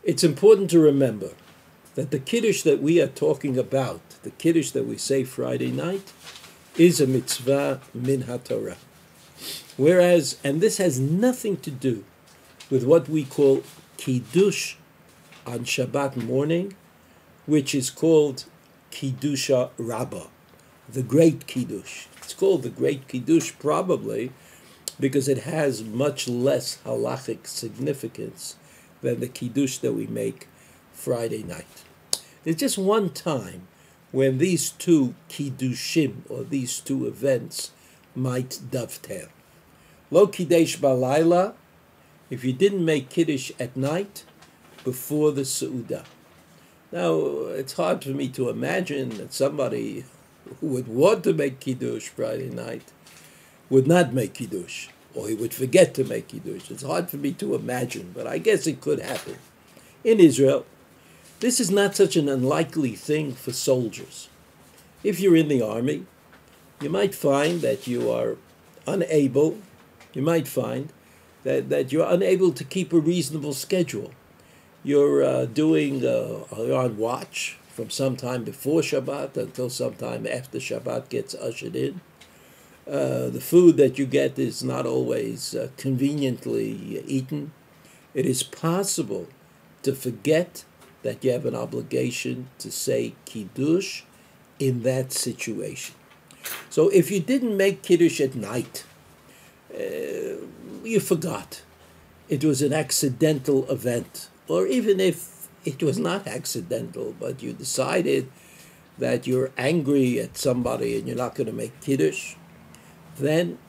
It's important to remember that the Kiddush that we are talking about, the Kiddush that we say Friday night, is a mitzvah min haTorah. Whereas, and this has nothing to do with what we call Kiddush on Shabbat morning, which is called Kiddush Rabbah, the Great Kiddush. It's called the Great Kiddush probably because it has much less halachic significance than the Kiddush that we make Friday night. There's just one time when these two Kiddushim, or these two events, might dovetail. Lo Kiddush Balayla, if you didn't make Kiddush at night before the Seudah. Now, it's hard for me to imagine that somebody who would want to make Kiddush Friday night would not make Kiddush, or he would forget to make Kiddush. It's hard for me to imagine, but I guess it could happen. In Israel, this is not such an unlikely thing for soldiers. If you're in the army, you might find that you are unable, that you're unable to keep a reasonable schedule. You're you're on watch from sometime before Shabbat until sometime after Shabbat gets ushered in. The food that you get is not always conveniently eaten. It is possible to forget that you have an obligation to say Kiddush in that situation. So if you didn't make Kiddush at night, you forgot. It was an accidental event. Or even if it was not accidental, but you decided that you're angry at somebody and you're not going to make Kiddush, then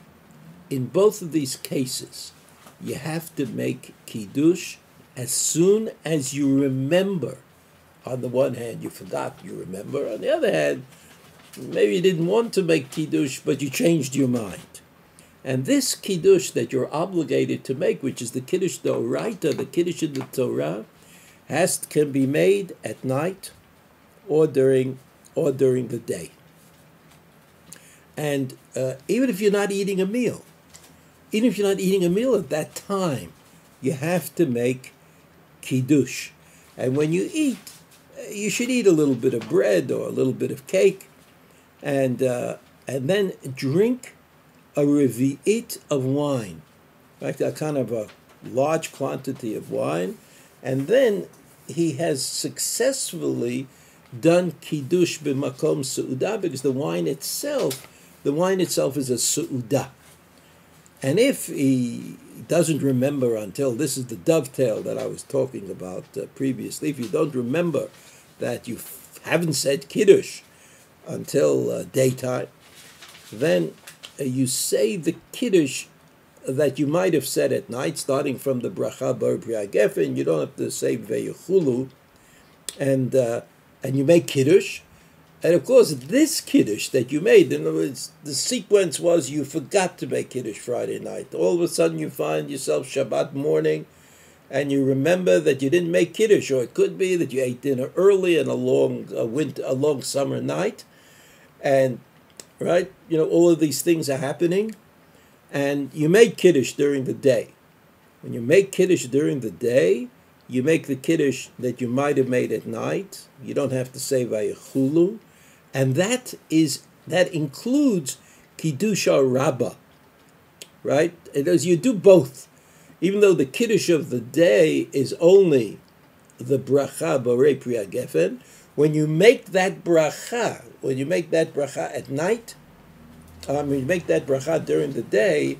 in both of these cases, you have to make Kiddush as soon as you remember. On the one hand, you forgot, you remember. On the other hand, maybe you didn't want to make Kiddush, but you changed your mind. And this Kiddush that you're obligated to make, which is the Kiddush D'Oraita, the Kiddush in the Torah, can be made at night or during the day. And even if you're not eating a meal at that time, you have to make Kiddush. And when you eat, you should eat a little bit of bread or a little bit of cake, and then drink a revi'it of wine, like a kind of a large quantity of wine, and then he has successfully done Kiddush b'makom Seudah, because the wine itself is a Seudah. And if he doesn't remember until, this is the dovetail that I was talking about previously, if you don't remember that you haven't said Kiddush until daytime, then you say the Kiddush that you might have said at night, starting from the bracha bar Pri Gefen. You don't have to say Veyechulu, and you make Kiddush. And of course, this Kiddush that you made, in other words, the sequence was you forgot to make Kiddush Friday night. All of a sudden you find yourself Shabbat morning, and you remember that you didn't make Kiddush, or it could be that you ate dinner early and a long summer night, and right, all of these things are happening, and you make Kiddush during the day. When you make Kiddush during the day, you make the Kiddush that you might have made at night. You don't have to say Vayechulu, and that includes Kiddush Rabbah, right? As you do both, even though the Kiddush of the day is only the bracha Borei Pri Gefen, when you make that bracha at night, when you make that bracha during the day,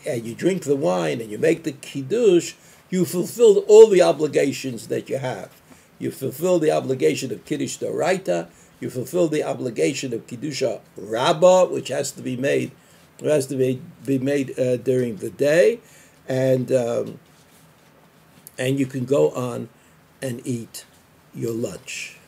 and you drink the wine and you make the Kiddush, you fulfilled all the obligations that you have. You fulfill the obligation of Kiddush D'Oraita. You fulfill the obligation of Kiddush Rabbah, which has to be made during the day, and you can go on and eat your lunch.